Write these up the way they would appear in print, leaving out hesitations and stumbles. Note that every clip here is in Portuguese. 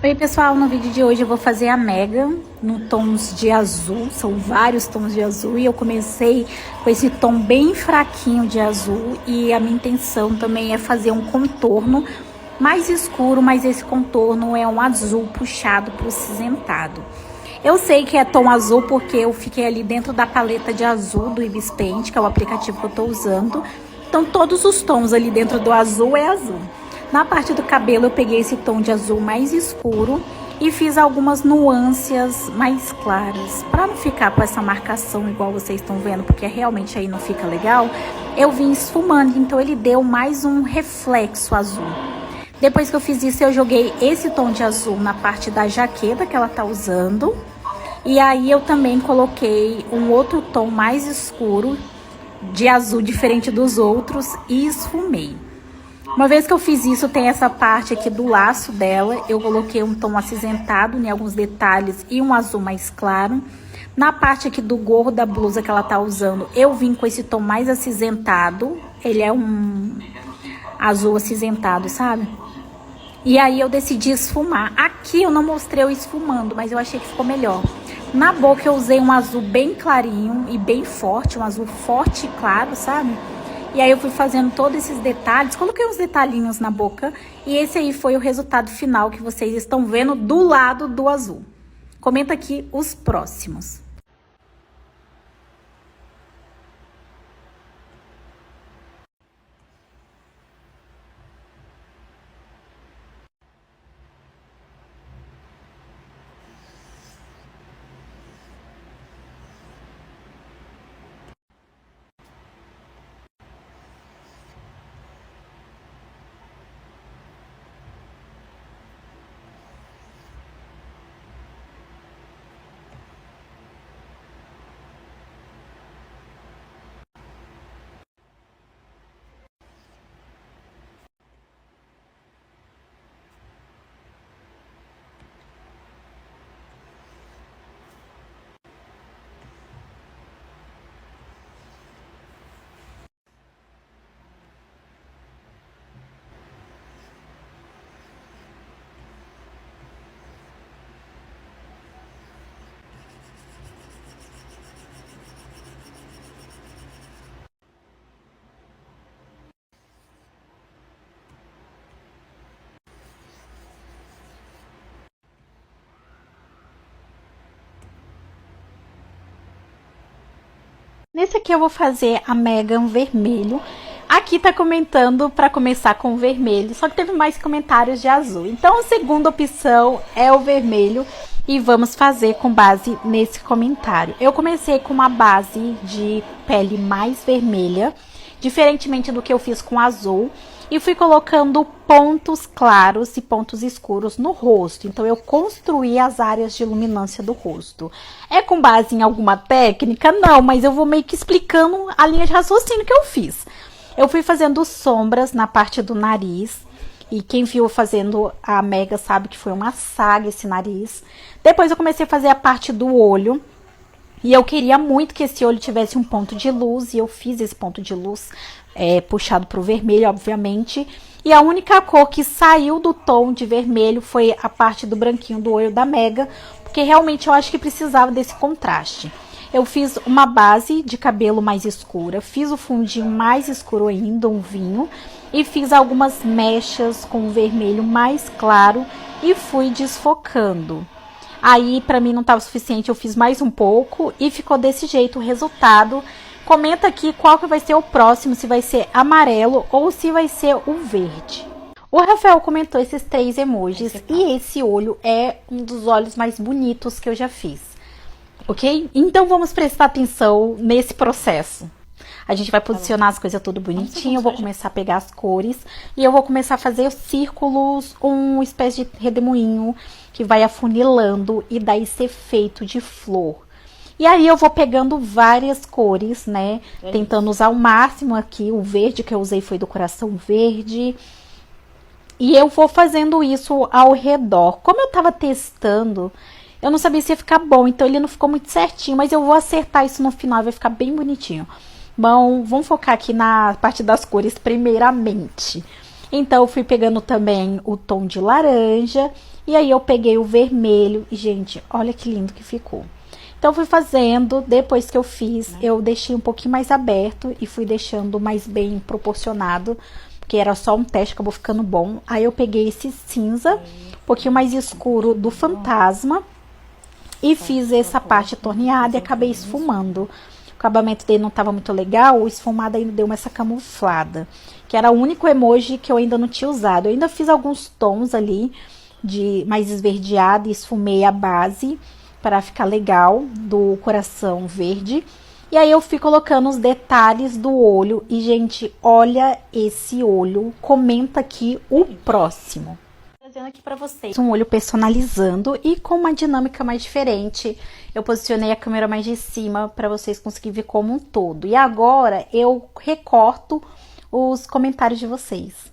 Oi pessoal, no vídeo de hoje eu vou fazer a Mega no tons de azul, são vários tons de azul e eu comecei com esse tom bem fraquinho de azul e a minha intenção também é fazer um contorno mais escuro, mas esse contorno é um azul puxado para o cinzentado. Eu sei que é tom azul porque eu fiquei ali dentro da paleta de azul do Ibis Paint, que é o aplicativo que eu tô usando, então todos os tons ali dentro do azul é azul. Na parte do cabelo eu peguei esse tom de azul mais escuro e fiz algumas nuances mais claras. Para não ficar com essa marcação igual vocês estão vendo, porque realmente aí não fica legal, eu vim esfumando, então ele deu mais um reflexo azul. Depois que eu fiz isso, eu joguei esse tom de azul na parte da jaqueta que ela tá usando. E aí eu também coloquei um outro tom mais escuro de azul diferente dos outros e esfumei. Uma vez que eu fiz isso, tem essa parte aqui do laço dela, eu coloquei um tom acinzentado em alguns detalhes e um azul mais claro. Na parte aqui do gorro da blusa que ela tá usando, eu vim com esse tom mais acinzentado, ele é um azul acinzentado, sabe? E aí eu decidi esfumar. Aqui eu não mostrei eu esfumando, mas eu achei que ficou melhor. Na boca eu usei um azul bem clarinho e bem forte, um azul forte e claro, sabe? E aí eu fui fazendo todos esses detalhes, coloquei uns detalhinhos na boca. E esse aí foi o resultado final que vocês estão vendo do lado do azul. Comenta aqui os próximos. Nesse aqui eu vou fazer a Megan vermelho. Aqui tá comentando para começar com o vermelho, só que teve mais comentários de azul. Então a segunda opção é o vermelho e vamos fazer com base nesse comentário. Eu comecei com uma base de pele mais vermelha, diferentemente do que eu fiz com azul. E fui colocando pontos claros e pontos escuros no rosto. Então, eu construí as áreas de luminância do rosto. É com base em alguma técnica? Não, mas eu vou meio que explicando a linha de raciocínio que eu fiz. Eu fui fazendo sombras na parte do nariz. E quem viu fazendo a Mega sabe que foi uma saga esse nariz. Depois eu comecei a fazer a parte do olho. E eu queria muito que esse olho tivesse um ponto de luz, e eu fiz esse ponto de luz puxado para o vermelho, obviamente. E a única cor que saiu do tom de vermelho foi a parte do branquinho do olho da Mega, porque realmente eu acho que precisava desse contraste. Eu fiz uma base de cabelo mais escura, fiz o fundinho mais escuro ainda, um vinho, e fiz algumas mechas com o vermelho mais claro e fui desfocando. Aí, pra mim não tava suficiente, eu fiz mais um pouco e ficou desse jeito o resultado. Comenta aqui qual que vai ser o próximo, se vai ser amarelo ou se vai ser o verde. O Rafael comentou esses 3 emojis e esse olho é um dos olhos mais bonitos que eu já fiz, ok? Então vamos prestar atenção nesse processo. A gente vai posicionar as coisas tudo bonitinho, eu vou começar a pegar as cores e eu vou começar a fazer os círculos, uma espécie de redemoinho que vai afunilando e dá esse efeito de flor. E aí eu vou pegando várias cores, né, tentando usar o máximo aqui. O verde que eu usei foi do coração verde. E eu vou fazendo isso ao redor. Como eu tava testando, eu não sabia se ia ficar bom, então ele não ficou muito certinho, mas eu vou acertar isso no final, vai ficar bem bonitinho. Bom, vamos focar aqui na parte das cores primeiramente. Então, eu fui pegando também o tom de laranja E aí eu peguei o vermelho e, gente, olha que lindo que ficou. Então, fui fazendo, depois que eu fiz, eu deixei um pouquinho mais aberto e fui deixando mais bem proporcionado, porque era só um teste, acabou ficando bom. Aí eu peguei esse cinza, um pouquinho mais escuro do fantasma, e fiz essa parte torneada e acabei esfumando. O acabamento dele não estava muito legal, o esfumado ainda deu essa camuflada, que era o único emoji que eu ainda não tinha usado. Eu ainda fiz alguns tons ali, de mais esverdeado, e esfumei a base para ficar legal, do coração verde. E aí eu fui colocando os detalhes do olho. E, gente, olha esse olho. Comenta aqui o próximo. Trazendo aqui para vocês um olho personalizando e com uma dinâmica mais diferente. Eu posicionei a câmera mais de cima para vocês conseguirem ver como um todo. E agora eu recorto os comentários de vocês.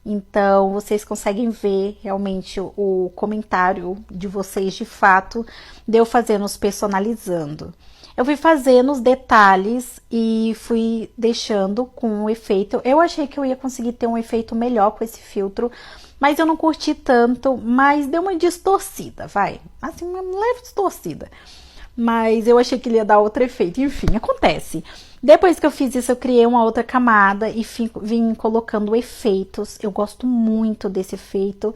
Então, vocês conseguem ver realmente o comentário de vocês de fato, de eu fazendo os personalizando. Eu fui fazendo os detalhes e fui deixando com o efeito. Eu achei que eu ia conseguir ter um efeito melhor com esse filtro, mas eu não curti tanto, mas deu uma distorcida, vai. Assim, uma leve distorcida. Mas eu achei que ele ia dar outro efeito. Enfim, acontece. Depois que eu fiz isso, eu criei uma outra camada e vim colocando efeitos. Eu gosto muito desse efeito.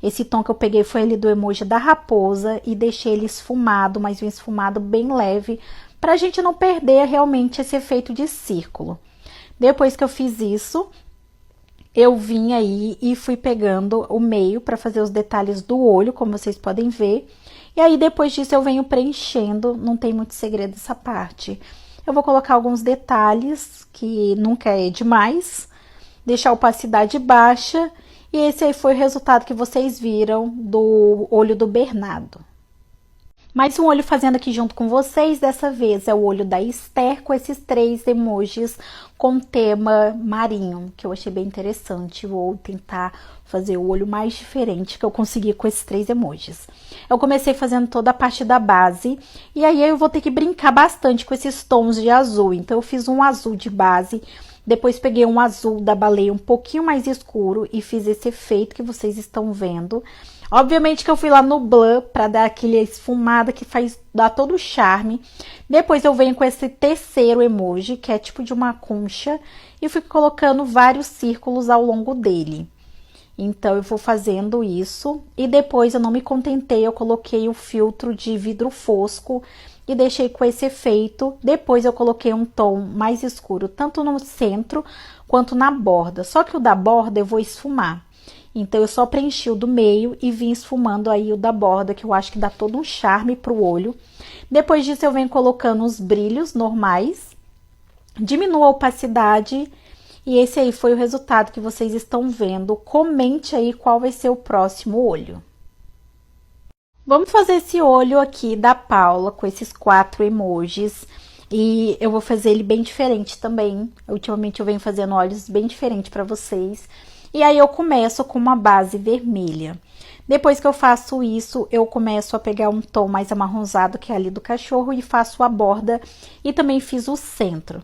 Esse tom que eu peguei foi ele do emoji da raposa e deixei ele esfumado, mas um esfumado bem leve, pra gente não perder realmente esse efeito de círculo. Depois que eu fiz isso, eu vim aí e fui pegando o meio para fazer os detalhes do olho, como vocês podem ver. E aí, depois disso, eu venho preenchendo, não tem muito segredo essa parte. Eu vou colocar alguns detalhes, que nunca é demais, deixar a opacidade baixa, e esse aí foi o resultado que vocês viram do olho do Bernardo. Mais um olho fazendo aqui junto com vocês, dessa vez é o olho da Esther, com esses 3 emojis com tema marinho, que eu achei bem interessante. Vou tentar fazer o olho mais diferente que eu consegui com esses 3 emojis. Eu comecei fazendo toda a parte da base, e aí eu vou ter que brincar bastante com esses tons de azul. Então, eu fiz um azul de base, depois peguei um azul da baleia um pouquinho mais escuro e fiz esse efeito que vocês estão vendo. Obviamente que eu fui lá no Blur para dar aquele esfumada que dá todo o charme. Depois eu venho com esse terceiro emoji, que é tipo de uma concha, e fui colocando vários círculos ao longo dele. Então, eu vou fazendo isso. E depois eu não me contentei, eu coloquei o filtro de vidro fosco e deixei com esse efeito. Depois eu coloquei um tom mais escuro, tanto no centro quanto na borda. Só que o da borda eu vou esfumar. Então, eu só preenchi o do meio e vim esfumando aí o da borda, que eu acho que dá todo um charme pro olho. Depois disso, eu venho colocando os brilhos normais, diminuo a opacidade, e esse aí foi o resultado que vocês estão vendo. Comente aí qual vai ser o próximo olho. Vamos fazer esse olho aqui da Paula, com esses 4 emojis. E eu vou fazer ele bem diferente também. Ultimamente eu venho fazendo olhos bem diferentes para vocês. E aí eu começo com uma base vermelha. Depois que eu faço isso, eu começo a pegar um tom mais amarronzado, que é ali do cachorro, e faço a borda e também fiz o centro.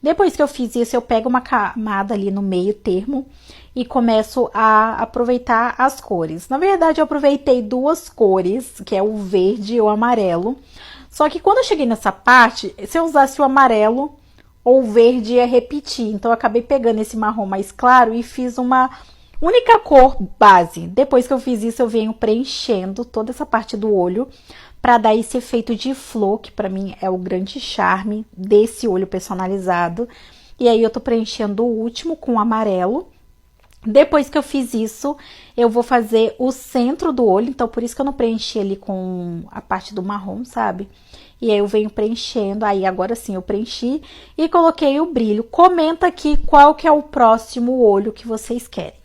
Depois que eu fiz isso, eu pego uma camada ali no meio termo e começo a aproveitar as cores. Na verdade, eu aproveitei 2 cores, que é o verde e o amarelo. Só que quando eu cheguei nessa parte, se eu usasse o amarelo ou o verde, ia repetir. Então, eu acabei pegando esse marrom mais claro e fiz uma única cor base. Depois que eu fiz isso, eu venho preenchendo toda essa parte do olho para dar esse efeito de flor, que para mim é o grande charme desse olho personalizado. E aí, eu tô preenchendo o último com amarelo. Depois que eu fiz isso, eu vou fazer o centro do olho. Então, por isso que eu não preenchi ali com a parte do marrom, sabe? E aí eu venho preenchendo, aí agora sim eu preenchi e coloquei o brilho. Comenta aqui qual que é o próximo olho que vocês querem.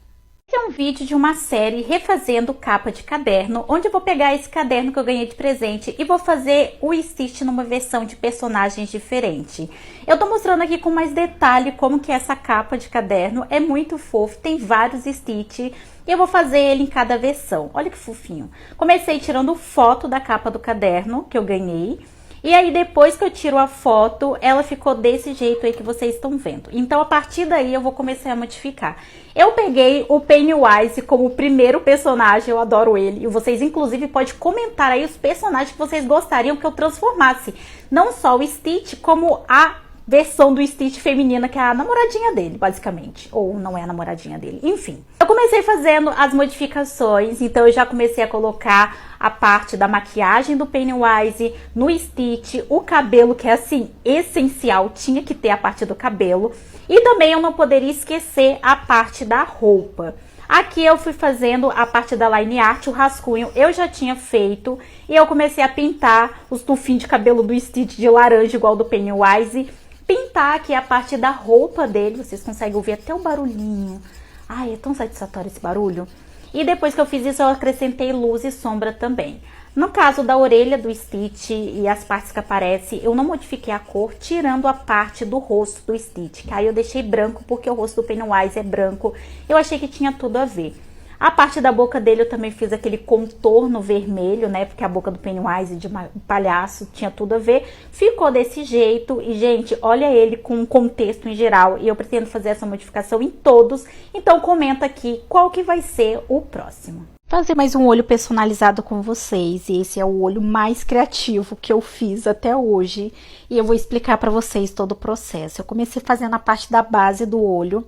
Esse é um vídeo de uma série refazendo capa de caderno, onde eu vou pegar esse caderno que eu ganhei de presente e vou fazer o Stitch numa versão de personagens diferente. Eu tô mostrando aqui com mais detalhe como que é essa capa de caderno, é muito fofo, tem vários Stitch e eu vou fazer ele em cada versão. Olha que fofinho. Comecei tirando foto da capa do caderno que eu ganhei. E aí depois que eu tiro a foto, ela ficou desse jeito aí que vocês estão vendo. Então a partir daí eu vou começar a modificar. Eu peguei o Pennywise como o primeiro personagem, eu adoro ele. E vocês inclusive podem comentar aí os personagens que vocês gostariam que eu transformasse. Não só o Stitch, como a versão do Stitch feminina, que é a namoradinha dele, basicamente. Ou não é a namoradinha dele, enfim. Eu comecei fazendo as modificações, então eu já comecei a colocar a parte da maquiagem do Pennywise no Stitch, o cabelo, que é assim, essencial, tinha que ter a parte do cabelo. E também eu não poderia esquecer a parte da roupa. Aqui eu fui fazendo a parte da line art, o rascunho eu já tinha feito. E eu comecei a pintar os tufinhos de cabelo do Stitch de laranja, igual do Pennywise. Pintar aqui a parte da roupa dele, vocês conseguem ouvir até o barulhinho. Ai, é tão satisfatório esse barulho. E depois que eu fiz isso, eu acrescentei luz e sombra também. No caso da orelha do Stitch e as partes que aparecem, eu não modifiquei a cor, tirando a parte do rosto do Stitch. Que aí eu deixei branco, porque o rosto do Pennywise é branco. Eu achei que tinha tudo a ver. A parte da boca dele eu também fiz aquele contorno vermelho, né? Porque a boca do Pennywise de palhaço tinha tudo a ver. Ficou desse jeito. E, gente, olha ele com um contexto em geral. E eu pretendo fazer essa modificação em todos. Então, comenta aqui qual que vai ser o próximo. Fazer mais um olho personalizado com vocês. E esse é o olho mais criativo que eu fiz até hoje. E eu vou explicar pra vocês todo o processo. Eu comecei fazendo a parte da base do olho.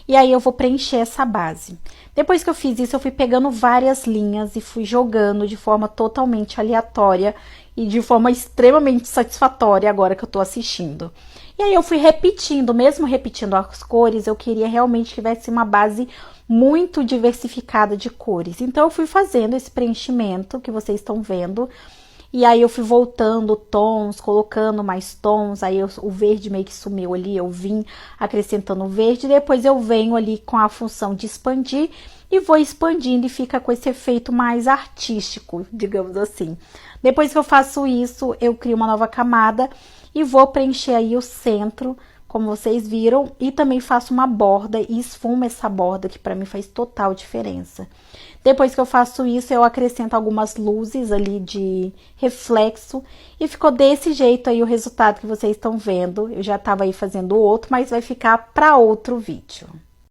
E aí eu vou preencher essa base. Depois que eu fiz isso, eu fui pegando várias linhas e fui jogando de forma totalmente aleatória e de forma extremamente satisfatória agora que eu tô assistindo. E aí eu fui repetindo, mesmo repetindo as cores, eu queria realmente que tivesse uma base muito diversificada de cores. Então eu fui fazendo esse preenchimento que vocês estão vendo. E aí eu fui voltando tons, colocando mais tons, aí o verde meio que sumiu ali, eu vim acrescentando o verde, depois eu venho ali com a função de expandir e vou expandindo e fica com esse efeito mais artístico, digamos assim. Depois que eu faço isso, eu crio uma nova camada e vou preencher aí o centro, como vocês viram, e também faço uma borda e esfumo essa borda, que pra mim faz total diferença. Depois que eu faço isso, eu acrescento algumas luzes ali de reflexo e ficou desse jeito aí o resultado que vocês estão vendo. Eu já tava aí fazendo outro, mas vai ficar para outro vídeo.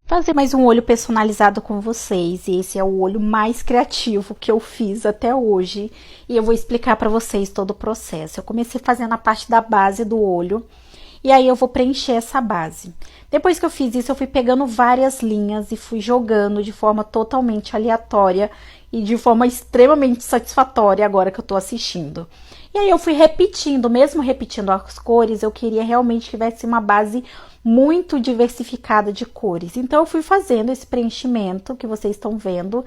Fazer mais um olho personalizado com vocês, e esse é o olho mais criativo que eu fiz até hoje. E eu vou explicar para vocês todo o processo. Eu comecei fazendo a parte da base do olho. E aí eu vou preencher essa base. Depois que eu fiz isso, eu fui pegando várias linhas e fui jogando de forma totalmente aleatória e de forma extremamente satisfatória agora que eu tô assistindo. E aí eu fui repetindo, mesmo repetindo as cores, eu queria realmente que tivesse uma base muito diversificada de cores. Então eu fui fazendo esse preenchimento que vocês estão vendo.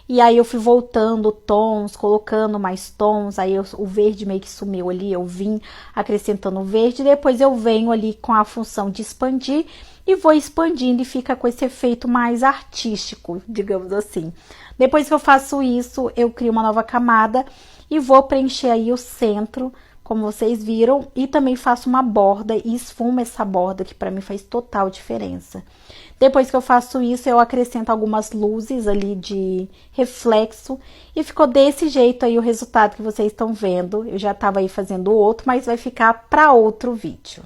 E aí eu fui voltando tons, colocando mais tons, aí o verde meio que sumiu ali, eu vim acrescentando o verde, depois eu venho ali com a função de expandir e vou expandindo e fica com esse efeito mais artístico, digamos assim. Depois que eu faço isso, eu crio uma nova camada e vou preencher aí o centro, como vocês viram, e também faço uma borda e esfumo essa borda, que pra mim faz total diferença. Depois que eu faço isso, eu acrescento algumas luzes ali de reflexo e ficou desse jeito aí o resultado que vocês estão vendo. Eu já tava aí fazendo outro, mas vai ficar para outro vídeo.